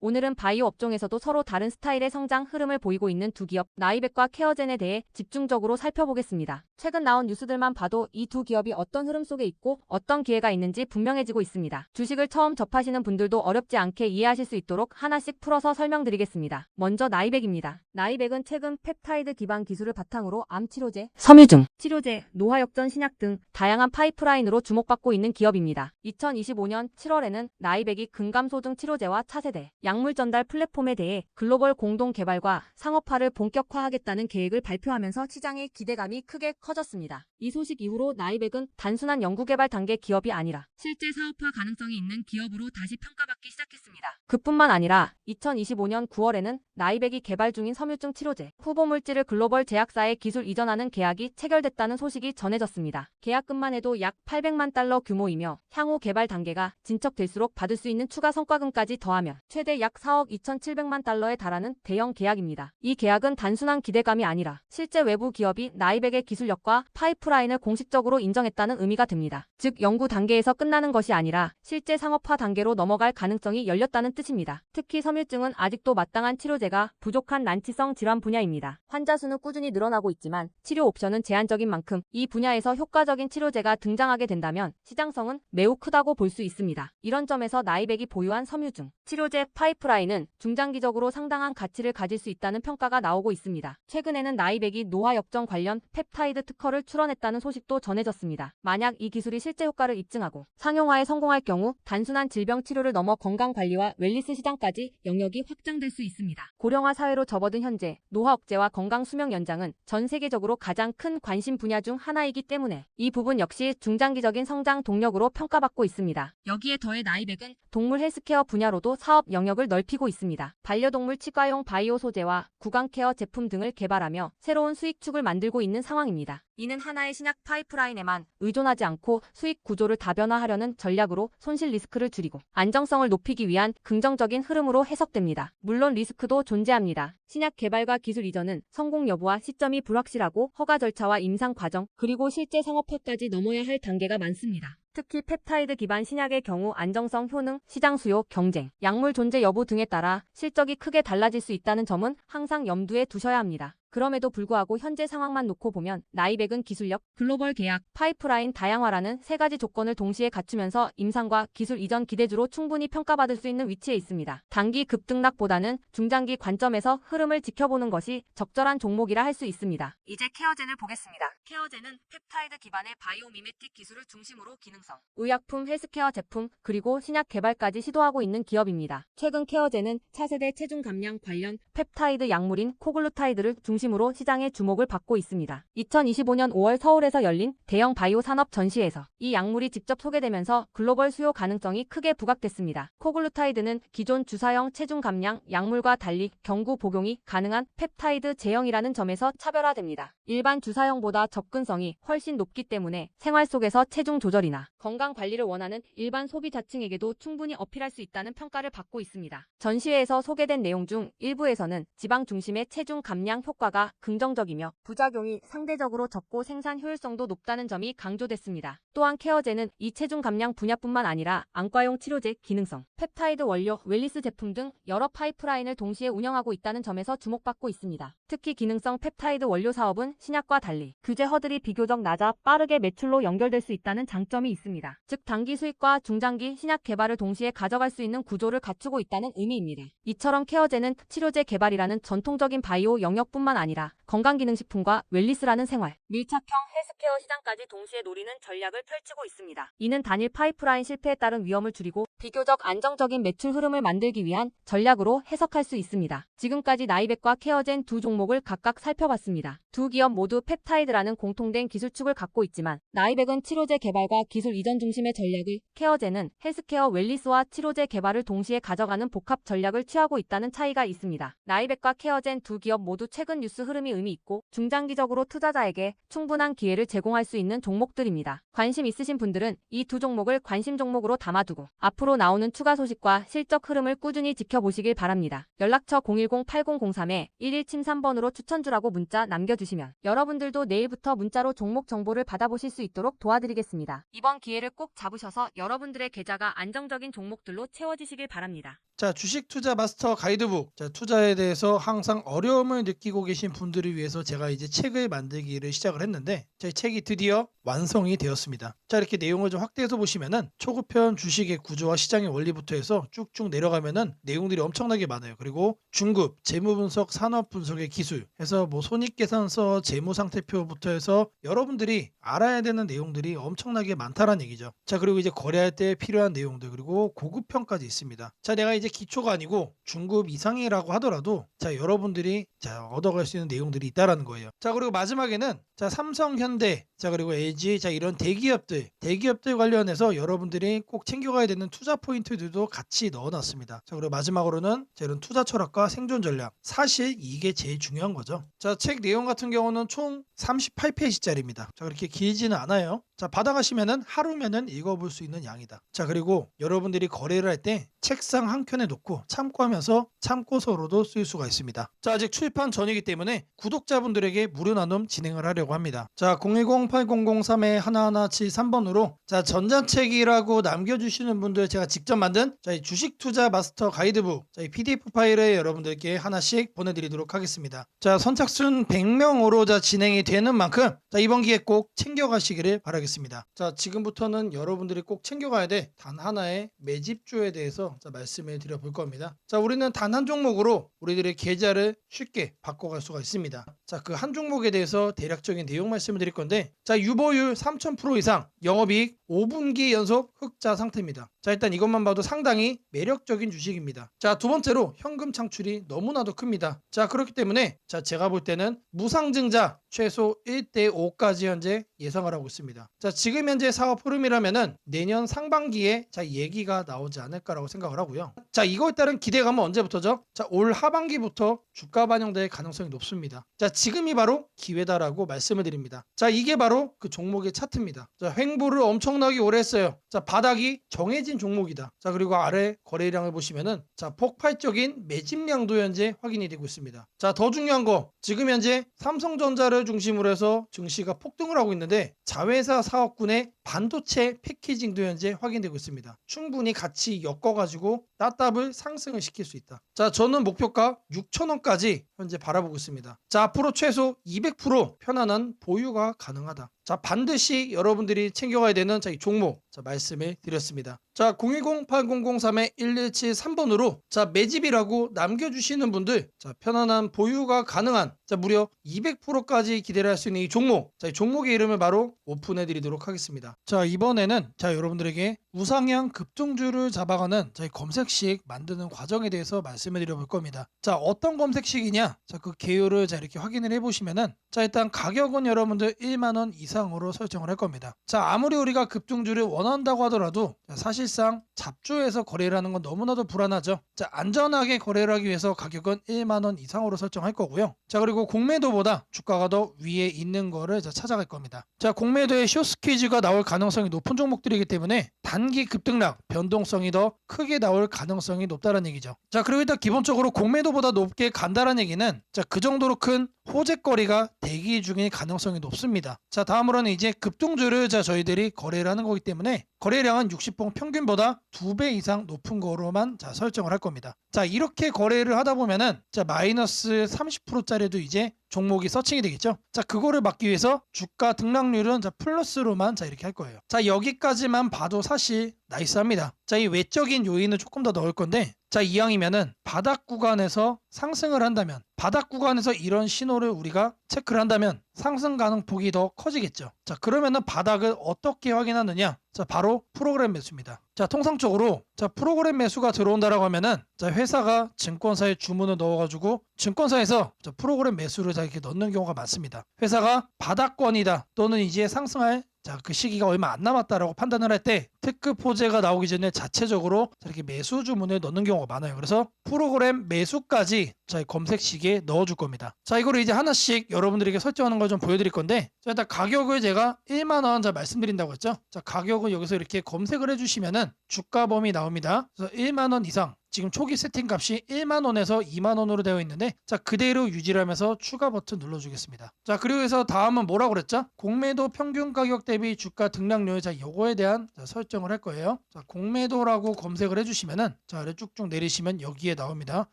오늘은 바이오 업종에서도 서로 다른 스타일의 성장 흐름을 보이고 있는 두 기업 나이백과 케어젠에 대해 집중적으로 살펴보겠습니다. 최근 나온 뉴스들만 봐도 이 두 기업이 어떤 흐름 속에 있고 어떤 기회가 있는지 분명해지고 있습니다. 주식을 처음 접하시는 분들도 어렵지 않게 이해하실 수 있도록 하나씩 풀어서 설명드리겠습니다. 먼저 나이백입니다. 나이백은 최근 펩타이드 기반 기술을 바탕으로 암 치료제, 섬유증, 치료제, 노화역전 신약 등 다양한 파이프라인으로 주목받고 있는 기업입니다. 2025년 7월에는 나이백이 근감소증 치료제와 차세대, 약물 전달 플랫폼에 대해 글로벌 공동 개발과 상업화를 본격화하겠다는 계획을 발표하면서 시장의 기대감이 크게 커졌습니다. 이 소식 이후로 나이백은 단순한 연구개발 단계 기업이 아니라 실제 사업화 가능성이 있는 기업으로 다시 평가받기 시작했습니다. 그뿐만 아니라 2025년 9월에는 나이백이 개발 중인 섬유증 치료제, 후보물질을 글로벌 제약사에 기술 이전하는 계약이 체결됐다는 소식이 전해졌습니다. 계약금만 해도 약 800만 달러 규모이며 향후 개발 단계가 진척될수록 받을 수 있는 추가 성과금까지 더하면 최대 약 4억 2,700만 달러에 달하는 대형 계약입니다. 이 계약은 단순한 기대감이 아니라 실제 외부 기업이 나이백의 기술력과 파이프라인을 공식적으로 인정했다는 의미가 됩니다. 즉 연구 단계에서 끝나는 것이 아니라 실제 상업화 단계로 넘어갈 가능성이 열렸다는 뜻입니다. 특히 섬유증은 아직도 마땅한 치료제가 부족한 난치성 질환 분야입니다. 환자 수는 꾸준히 늘어나고 있지만 치료 옵션은 제한적인 만큼 이 분야에서 효과적인 치료제가 등장하게 된다면 시장성은 매우 크다고 볼 수 있습니다. 이런 점에서 나이백이 보유한 섬유증, 치료제 파이프라인은 중장기적으로 상당한 가치를 가질 수 있다는 평가가 나오고 있습니다. 최근에는 나이백이 노화역전 관련 펩타이드 특허를 출원했다는 소식도 전해졌습니다. 만약 이 기술이 실제 효과를 입증하고 상용화에 성공할 경우 단순한 질병 치료를 넘어 건강관리와 웰니스 시장까지 영역이 확장될 수 있습니다. 고령화 사회로 접어든 현재 노화 억제와 건강 수명 연장은 전 세계적으로 가장 큰 관심 분야 중 하나이기 때문에 이 부분 역시 중장기적인 성장 동력으로 평가받고 있습니다. 여기에 더해 나이백은 동물 헬스케어 분야로도 사업 영역을 넓히고 있습니다. 반려동물 치과용 바이오 소재와 구강케어 제품 등을 개발하며 새로운 수익축을 만들고 있는 상황입니다. 이는 하나의 신약 파이프라인에만 의존하지 않고 수익 구조를 다변화하려는 전략으로 손실 리스크를 줄이고 안정성을 높이기 위한 긍정적인 흐름으로 해석됩니다. 물론 리스크도 존재합니다. 신약 개발과 기술 이전은 성공 여부와 시점이 불확실하고 허가 절차와 임상 과정, 그리고 실제 상업화까지 넘어야 할 단계가 많습니다. 특히 펩타이드 기반 신약의 경우 안정성, 효능, 시장 수요, 경쟁, 약물 존재 여부 등에 따라 실적이 크게 달라질 수 있다는 점은 항상 염두에 두셔야 합니다. 그럼에도 불구하고 현재 상황만 놓고 보면 나이백은 기술력, 글로벌 계약, 파이프라인 다양화라는 세 가지 조건을 동시에 갖추면서 임상과 기술 이전 기대주로 충분히 평가받을 수 있는 위치에 있습니다. 단기 급등락보다는 중장기 관점에서 흐름을 지켜보는 것이 적절한 종목이라 할 수 있습니다. 이제 케어젠을 보겠습니다. 케어젠은 펩타이드 기반의 바이오미메틱 기술을 중심으로 기능성, 의약품, 헬스케어 제품, 그리고 신약 개발까지 시도하고 있는 기업입니다. 최근 케어젠은 차세대 체중 감량 관련 펩타이드 약물인 코글루타이드를 중심으로 시장의 주목을 받고 있습니다. 2025년 5월 서울에서 열린 대형 바이오 산업 전시에서 이 약물이 직접 소개되면서 글로벌 수요 가능성이 크게 부각됐습니다. 코글루타이드는 기존 주사형 체중 감량 약물과 달리 경구 복용이 가능한 펩타이드 제형이라는 점에서 차별화됩니다. 일반 주사형보다 접근성이 훨씬 높기 때문에 생활 속에서 체중 조절이나 건강 관리를 원하는 일반 소비자층에게도 충분히 어필할 수 있다는 평가를 받고 있습니다. 전시회에서 소개된 내용 중 일부에서는 지방 중심의 체중 감량 효과가 긍정적이며 부작용이 상대적으로 적고 생산 효율성도 높다는 점이 강조됐습니다. 또한 케어젠은 이 체중 감량 분야뿐만 아니라 안과용 치료제, 기능성, 펩타이드 원료, 웰니스 제품 등 여러 파이프라인을 동시에 운영하고 있다는 점에서 주목받고 있습니다. 특히 기능성 펩타이드 원료 사업은 신약과 달리 규제 허들이 비교적 낮아 빠르게 매출로 연결될 수 있다는 장점이 있습니다. 즉 단기 수익과 중장기 신약 개발을 동시에 가져갈 수 있는 구조를 갖추고 있다는 의미입니다. 이처럼 케어젠은 치료제 개발이라는 전통적인 바이오 영역뿐만 아니라 건강기능식품과 웰니스라는 생활, 밀착형 헬스케어 시장까지 동시에 노리는 전략을 펼치고 있습니다. 이는 단일 파이프라인 실패에 따른 위험을 줄이고 비교적 안정적인 매출 흐름을 만들기 위한 전략으로 해석할 수 있습니다. 지금까지 나이백과 케어젠 두 종목을 각각 살펴봤습니다. 두 기업 모두 펩타이드라는 공통된 기술축을 갖고 있지만 나이백은 치료제 개발과 기술 이전 중심의 전략을, 케어젠은 헬스케어 웰니스와 치료제 개발을 동시에 가져가는 복합 전략을 취하고 있다는 차이가 있습니다. 나이백과 케어젠 두 기업 모두 최근 뉴스 흐름이 의미 있고 중장기적으로 투자자에게 충분한 기회를 제공할 수 있는 종목들입니다. 관심 있으신 분들은 이 두 종목을 관심 종목으로 담아두고 앞으로 앞으로 나오는 추가 소식과 실적 흐름을 꾸준히 지켜보시길 바랍니다. 연락처 010-8003-1173번으로 추천주라고 문자 남겨주시면 여러분들도 내일부터 문자로 종목 정보를 받아보실 수 있도록 도와드리겠습니다. 이번 기회를 꼭 잡으셔서 여러분들의 계좌가 안정적인 종목들로 채워지시길 바랍니다. 자, 주식 투자 마스터 가이드북. 자, 투자에 대해서 항상 어려움을 느끼고 계신 분들을 위해서 제가 이제 책을 만들기를 시작을 했는데, 제 책이 드디어 완성이 되었습니다. 자, 이렇게 내용을 좀 확대해서 보시면은 초급편 주식의 구조와 시장의 원리부터 해서 쭉쭉 내려가면은 내용들이 엄청나게 많아요. 그리고 중급, 재무 분석, 산업 분석의 기술 해서 뭐 손익계산서, 재무 상태표부터 해서 여러분들이 알아야 되는 내용들이 엄청나게 많다라는 얘기죠. 자, 그리고 이제 거래할 때 필요한 내용들, 그리고 고급편까지 있습니다. 자, 내가 이제 기초가 아니고 중급 이상이라고 하더라도 자, 여러분들이 자, 얻어갈 수 있는 내용들이 있다라는 거예요. 자, 그리고 마지막에는 자, 삼성, 현대, 자, 그리고 LG, 자, 이런 대기업들 관련해서 여러분들이 꼭 챙겨가야 되는 투자 포인트들도 같이 넣어놨습니다. 자, 그리고 마지막으로는 자, 이런 투자 철학과 생존 전략, 사실 이게 제일 중요한 거죠. 자, 책 내용 같은 경우는 총 38페이지짜리입니다. 자, 그렇게 길지는 않아요. 자, 받아가시면은 하루면은 읽어볼 수 있는 양이다. 자, 그리고 여러분들이 거래를 할 때 책상 한 켠에 놓고 참고하면서 참고서로도 쓸 수가 있습니다. 자, 아직 출판 전이기 때문에 구독자분들에게 무료 나눔 진행을 하려고 합니다. 자, 010-8003-1173번으로 자, 전자책이라고 남겨주시는 분들 제가 직접 만든 자, 이 주식 투자 마스터 가이드북 자, 이 PDF 파일을 여러분들께 하나씩 보내드리도록 하겠습니다. 자, 선착순 100명으로 자, 진행이 되는 만큼 자, 이번 기회에 꼭 챙겨가시기를 바라겠습니다. 자, 지금부터는 여러분들이 꼭 챙겨가야 돼 단 하나의 매집주에 대해서 자, 말씀을 드려볼 겁니다. 자, 우리는 단 한 종목으로 우리들의 계좌를 쉽게 바꿔갈 수가 있습니다. 자, 그 한 종목에 대해서 대략적인 내용 말씀을 드릴 건데, 자, 유보율 3000% 이상, 영업이익 5분기 연속 흑자 상태입니다. 자, 일단 이것만 봐도 상당히 매력적인 주식입니다. 자, 두 번째로 현금 창출이 너무나도 큽니다. 자, 그렇기 때문에 자, 제가 볼 때는 무상증자 최소 1대5까지 현재 예상을 하고 있습니다. 자, 지금 현재 사업 흐름이라면은 내년 상반기에 자, 얘기가 나오지 않을까라고 생각을 하고요. 자, 이거에 따른 기대감은 언제부터죠? 자, 올 하반기부터 주가 반영될 가능성이 높습니다. 자, 지금이 바로 기회다라고 말씀을 드립니다. 자, 이게 바로 그 종목의 차트입니다. 자, 횡보를 엄청나게 오래 했어요. 자, 바닥이 정해진 종목이다. 자, 그리고 아래 거래량을 보시면은 자, 폭발적인 매집량도 현재 확인이 되고 있습니다. 자, 더 중요한 거 지금 현재 삼성전자를 중심으로 해서 증시가 폭등을 하고 있는데 자회사 사업군의 반도체 패키징도 현재 확인되고 있습니다. 충분히 같이 엮어가지고 따답을 상승을 시킬 수 있다. 자, 저는 목표가 6,000원까지 현재 바라보고 있습니다. 자, 앞으로 최소 200% 편안한 보유가 가능하다. 자, 반드시 여러분들이 챙겨가야 되는 자, 이 종목 자, 말씀을 드렸습니다. 자, 010-8003-1173번으로 자, 매집이라고 남겨주시는 분들 자, 편안한 보유가 가능한 자, 무려 200%까지 기대를 할 수 있는 이 종목 자, 이 종목의 이름을 바로 오픈해 드리도록 하겠습니다. 자, 이번에는 자, 여러분들에게 우상향 급등주를 잡아가는 자, 이 검색식 만드는 과정에 대해서 말씀을 드려볼 겁니다. 자, 어떤 검색식이냐? 자, 그 개요를 자, 이렇게 확인을 해보시면은 자, 일단 가격은 여러분들 1만원 이상으로 설정을 할 겁니다. 자, 아무리 우리가 급등주를 원한다고 하더라도 자, 사실상 잡주에서 거래를 하는 건 너무나도 불안하죠. 자, 안전하게 거래를 하기 위해서 가격은 1만원 이상으로 설정할 거고요. 자, 그리고 공매도보다 주가가 더 위에 있는 거를 자, 찾아갈 겁니다. 자, 공매도에 숏스퀴즈가 나올 가능성이 높은 종목들이기 때문에 단기 급등락 변동성이 더 크게 나올 가능성이 높다는 얘기죠. 자, 그리고 일단 기본적으로 공매도보다 높게 간다는 얘기는 자, 그 정도로 큰 호재거리가 대기 중일 가능성이 높습니다. 자, 다음으로는 이제 급등주를 자, 저희들이 거래를 하는 거기 때문에 거래량은 60봉 평균보다 2배 이상 높은 거로만 자, 설정을 할 겁니다. 자, 이렇게 거래를 하다 보면은 자, 마이너스 30%짜리도 이제 종목이 서칭이 되겠죠. 자, 그거를 막기 위해서 주가 등락률은 자, 플러스로만 자, 이렇게 할 거예요. 자, 여기까지만 봐도 사실 나이스합니다. 자, 이 외적인 요인은 조금 더 넣을 건데 자, 이왕이면은 바닥 구간에서 상승을 한다면 바닥 구간에서 이런 신호를 우리가 체크를 한다면 상승 가능폭이 더 커지겠죠. 자, 그러면은 바닥을 어떻게 확인하느냐? 자, 바로 프로그램 매수입니다. 자, 통상적으로 자, 프로그램 매수가 들어온다라고 하면은 자, 회사가 증권사에 주문을 넣어가지고 증권사에서 자, 프로그램 매수를 자, 이렇게 넣는 경우가 많습니다. 회사가 바닥권이다 또는 이제 상승할 자, 그 시기가 얼마 안 남았다라고 판단을 할 때 특급 호재가 나오기 전에 자체적으로 이렇게 매수 주문을 넣는 경우가 많아요. 그래서 프로그램 매수까지 자, 이 검색식에 넣어줄 겁니다. 자, 이거를 이제 하나씩 여러분들에게 설정하는 걸 좀 보여드릴 건데, 자, 일단 가격을 제가 1만 원 자 말씀드린다고 했죠. 자, 가격은 여기서 이렇게 검색을 해주시면은 주가 범위 나옵니다. 그래서 1만 원 이상. 지금 초기 세팅 값이 1만 원에서 2만 원으로 되어 있는데, 자, 그대로 유지를 하면서 추가 버튼 눌러주겠습니다. 자, 그리고 해서 다음은 뭐라고 그랬죠? 공매도 평균 가격 대비 주가 등락률. 자, 요거에 대한 자, 설정을 할 거예요. 자, 공매도라고 검색을 해주시면은, 자, 아래 쭉쭉 내리시면 여기에 나옵니다.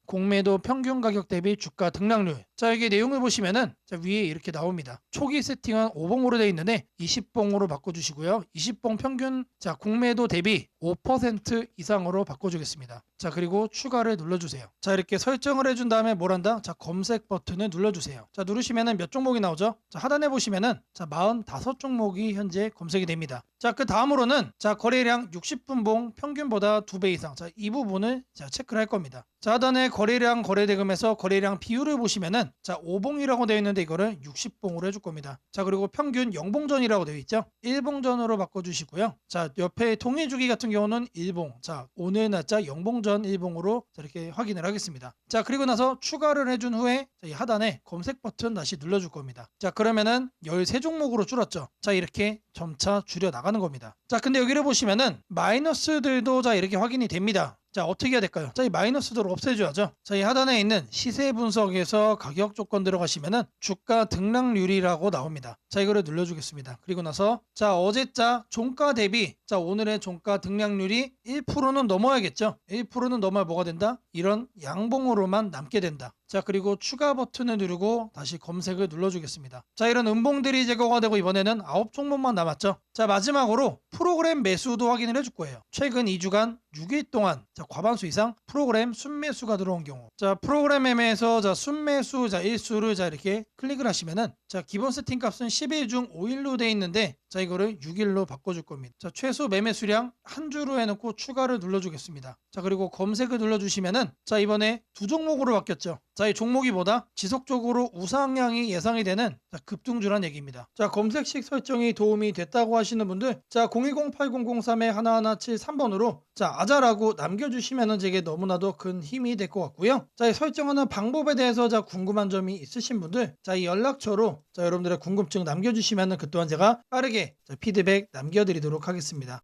공매도 평균 가격 대비 주가 등락률. 자, 여기 내용을 보시면은, 자, 위에 이렇게 나옵니다. 초기 세팅은 5봉으로 되어 있는데 20봉으로 바꿔주시고요. 20봉 평균, 자, 공매도 대비 5% 이상으로 바꿔주겠습니다. 자, 그리고 추가를 눌러주세요. 자, 이렇게 설정을 해준 다음에 뭘 한다? 자, 검색 버튼을 눌러주세요. 자, 누르시면은 몇 종목이 나오죠? 자, 하단에 보시면은, 자, 45종목이 현재 검색이 됩니다. 자, 그 다음으로는, 자, 거래량 60분봉 평균보다 2배 이상. 자, 이 부분을 자, 체크를 할 겁니다. 자, 하단에 거래량 거래대금에서 거래량 비율을 보시면은, 자, 5봉이라고 되어 있는데 이거를 60봉으로 해줄 겁니다. 자, 그리고 평균 0봉전이라고 되어 있죠? 1봉전으로 바꿔주시고요. 자, 옆에 통일주기 같은 경우는 1봉. 자, 오늘 날짜 0봉전 1봉으로 이렇게 확인을 하겠습니다. 자, 그리고 나서 추가를 해준 후에, 자, 이 하단에 검색 버튼 다시 눌러줄 겁니다. 자, 그러면은 13종목으로 줄었죠. 자, 이렇게 점차 줄여 나가는 겁니다. 자, 근데 여기를 보시면은 마이너스들도 자, 이렇게 확인이 됩니다. 자, 어떻게 해야 될까요? 자, 이 마이너스도를 없애줘야죠. 자, 이 하단에 있는 시세 분석에서 가격 조건 들어가시면은 주가 등락률이라고 나옵니다. 자, 이거를 눌러주겠습니다. 그리고 나서, 자, 어제자 종가 대비, 자, 오늘의 종가 등락률이 1%는 넘어야겠죠. 1%는 넘어야 뭐가 된다? 이런 양봉으로만 남게 된다. 자, 그리고 추가 버튼을 누르고 다시 검색을 눌러주겠습니다. 자, 이런 음봉들이 제거가 되고 이번에는 9종목만 남았죠. 자, 마지막으로 프로그램 매수도 확인을 해줄 거예요. 최근 2주간 6일 동안 자, 과반수 이상 프로그램 순매수가 들어온 경우, 자, 프로그램 매매에서 자, 순매수 자, 일수를 자, 이렇게 클릭을 하시면은, 자, 기본 세팅 값은 10일 중 5일로 돼 있는데, 자, 이거를 6일로 바꿔줄 겁니다. 자, 최소 매매 수량 한 주로 해놓고 추가를 눌러주겠습니다. 자, 그리고 검색을 눌러주시면은, 자, 이번에 2종목으로 바뀌었죠. 자, 이 종목이 보다 지속적으로 우상향이 예상이 되는 자, 급등주란 얘기입니다. 자, 검색식 설정이 도움이 됐다고 하시는 분들, 자, 010-8003-1173번으로 자, 아자라고 남겨주시면은 제게 너무나도 큰 힘이 될 것 같고요. 자, 이 설정하는 방법에 대해서 자, 궁금한 점이 있으신 분들, 자, 이 연락처로 자, 여러분들의 궁금증 남겨주시면은 그 또한 제가 빠르게 자, 피드백 남겨드리도록 하겠습니다.